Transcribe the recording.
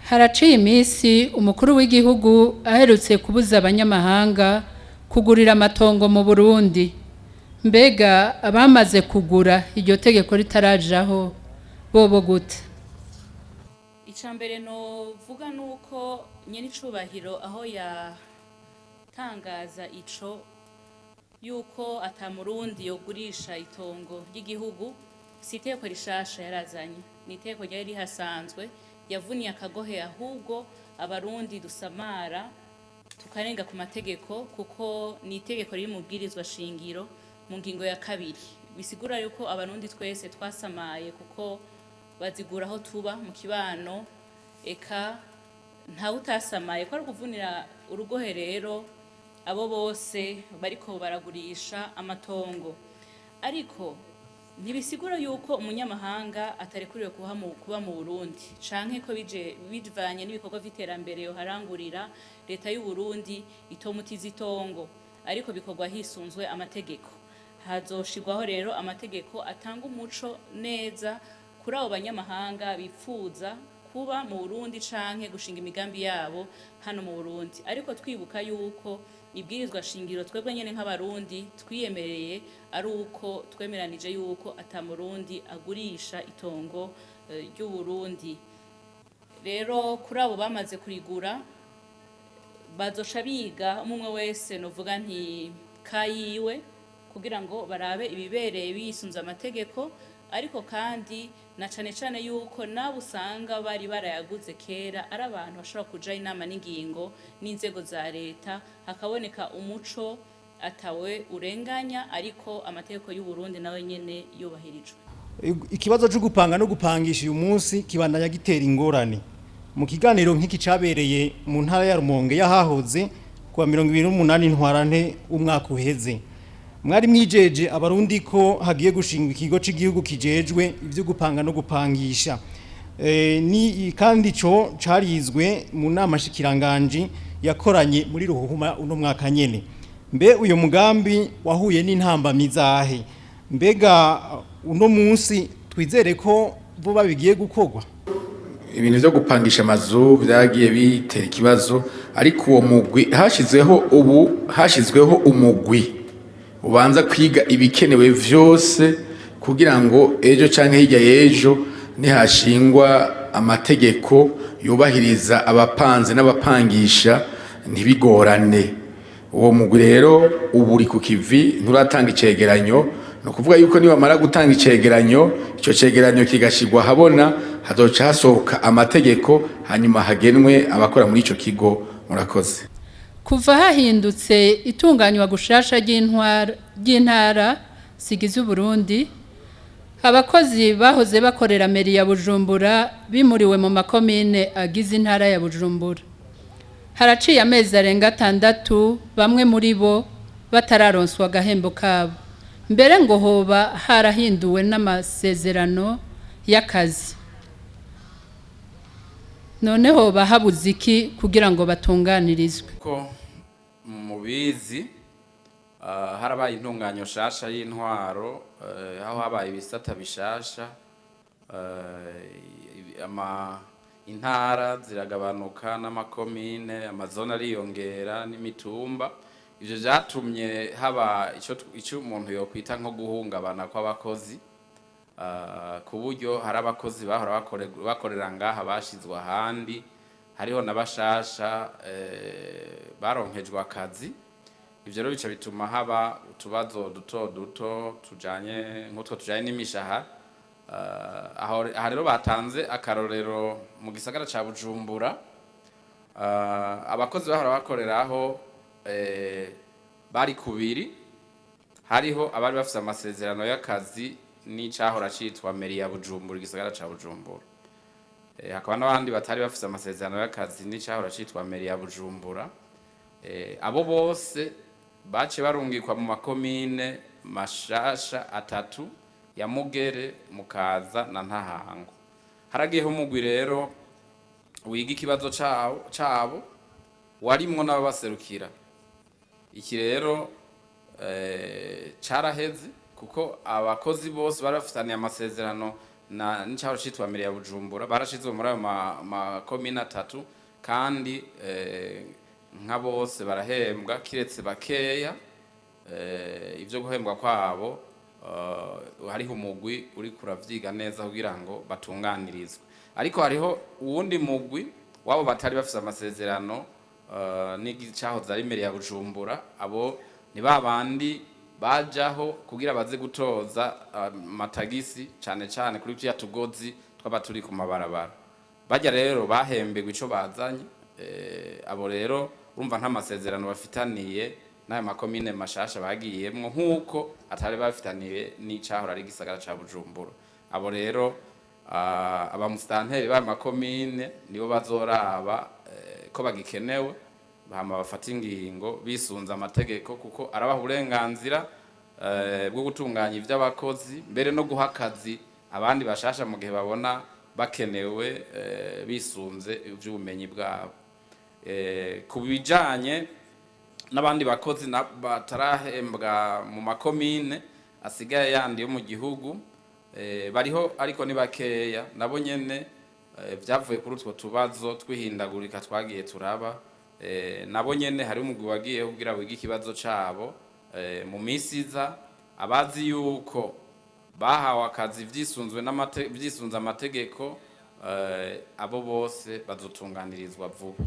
Haraciye iminsi umukuru w'igihugu aherutse kubuza abanyamahanga kugurira amatongo mu Burundi. Mbega abamaze kugura iryo tegeko ritarajaho bobo gute? Icambere no vuga nuko nyene icubahiro aho yatangaza ico yuko atamurundi yogurisha itongo ry'igihugu, si iteko rishasha yarazanye, ni iteko ryari rihasanzwe, yavuniye akagohe ahubwo abarundi dusamara tukarenga ku mategeko, kuko ni itegeko riri mu bwirizwa shingiro mu ngingo ya 2, bisigura yuko abarundi twese twasamaye kuko bazigura aho tuba mu kibano, eka nta utasamaye ko ari kuvunira urugohe rero abo bose bariko baragurisha amatongo. Ariko ntibisigura yuko umunyamahanga atarekuriwe kuba mu Burundi, canke ko bivanye n'ibikorwa vy'iterambere yoharangurira leta y'u Burundi itomutiza itongo, ariko bikorwa hisunzwe amategeko. Hazoshirwaho rero amategeko atanga umuco neza kuri abo banyamahanga bipfuza kuba mu Burundi canke gushinga imigambi yabo hano mu Burundi, ariko twibuka yuko ibwirizwa shingiro twebwe nyene nk'abarundi twiyemereye ari uko twemeranije yuko atamurundi agurisha itongo ry'u Burundi. Rero kuri abo bamaze kurigura bazoca biga umwe wese novuga nti kayiwe kugira ngo barabe ibibereye bisunza amategeko, ariko kandi na cane cane yuko nabo usanga bari barayaguze kera ari abantu bashobora kuja inama n'ingingo n'inzego za leta, hakaboneka umuco atawe urenganya, ariko amategeko y'u Burundi nawe nyene yubahirijwe. Ikibazo cyo gupanga no gupangisha uyu munsi kibandanya gitera ingorane. Mu kiganiro nk'iki cabereye mu ntara ya Rumonge yahahoze kwa 28 ntwarante umwaka uheze, mwari mwijeje abarundi ko hagiye gushingwa ikigo c'igihugu kijejwe ivyo gupanga no gupangisha, ni kandi co carizwe mu nama shikiranganje yakoranye muri Ruhuma uno mwaka nyene. Mbe uyo mugambi wahuye n'intambamyi zahe? Mbega uno munsi twizere ko vuba bigiye gukorwa? Ibintu byo gupangisha amazu byagiye bitera ikibazo, ariko uwo mugwi hashizweho umugwi ubanza kwiga ibikenewe vyose kugira ngo ejo canke hirya y'ejo nihashingwa amategeko yubahiriza abapanze n'abapangisha ntibigorane. Uwo mugwi rero ubu uri ku kivi, nturatanga icegeranyo, no kuvuga yuko niba mara gutanga icegeranyo, ico cegeranyo kigashirwa habona, hazoca hasohoka amategeko, hanyuma hagenwe abakora muri ico kigo. Murakoze. Kuva hahindutse itunganywa gushasha ry'intara sigize Burundi, abakozi bahoze bakorera meri ya Bujumbura bimuriwe mu makomine agize intara ya Bujumbura. Haraciye amezi arenga 6 bamwe muri bo batararonswa agahembo kabo, mbere ngo hoba harahinduwe n'amasezerano y'akazi. Noneho bahabuze iki kugira ngo batunganirizwe? Ko mubizi harabaye intunganyo shasha y'intwaro, aho habaye ibisata bishasha, intara ziragabanuka n'amakomine, amazona ariyongera n'imitumba. Ivyo vyatumye haba ico umuntu yokwita nko guhungabana kw'abakozi, ku buryo hari abakozi bahora bakorera ngaha bashizwe ahandi, hariho n'abashasha baronkejwe akazi. Ivyo rero bica bituma haba utubazo duto tujanye nk'utwo tujanye n'imishahara. Aho rero batanze akarorero mu gisagara ca Bujumbura, abakozi bahora bakoreraho bari kubiri, hariho abari bafise amasezerano y'akazi n'icahora citwa meri ya Bujumbura, igisagara ca Bujumbura. Hakaba n'abandi batari bafise amasezerano y'akazi n'icahora citwa meri ya Bujumbura. Abo bose bace barungikwa mu makomine mashasha 3 ya Mugere, Mukaza na Ntahango. Haragiyeho umugwi rero wiga ikibazo cabo warimwo n'abaserukira. Iki rero caraheze kuko abakozi bose bari bafitaniye amasezerano n'icyahora cyitwa mbere ya Bujumbura barashizwe muri ayo makomine atatu kandi nka bose barahembwa kiretse bakeya ivyo guhembwa kwabo hariho umugwi uri kuravyiga neza kugira ngo batunganirizwe ariko hariho uwundi mugwi wabo batari bafise amasezerano n'igicahoze ari mbere ya Bujumbura abo ni babandi bajaho kugira baze gutoza matagisi cyane kuri tya tugozi twaba turi ku mabarabara bajya rero bahembegwa ico bazanye abo rero urumva nta masezerano bafitaniye n'aya makomine mashasha bagiyemwo nk'uko atari bafitaniye n'icahora ari gisagara ca Bujumbura abo rero abamustanteri ba makomine nibo bazoraba ko bagikenewe bahama bafata ingingo bisunza amategeko kuko arabaha uburenganzira bwo gutunganya ivy'abakozi mbere no guha akazi abandi bashasha mu gihe babona bakenewe bisunze ivy'ubumenyi bwabo ku bijanye n'abandi bakozi batarahembwa mu makomine asigaye yandi yo mu gihugu bariho ariko ni bakeya nabo nyene vyavuye kuri utwo tubazo twihindagurika twagiye turaba nabo nyene hari umugwi wagiye kugira wige ikibazo cabo mu misiza abazi yuko bahawe akazi vyisunze amategeko abo bose bazotunganirizwa vuba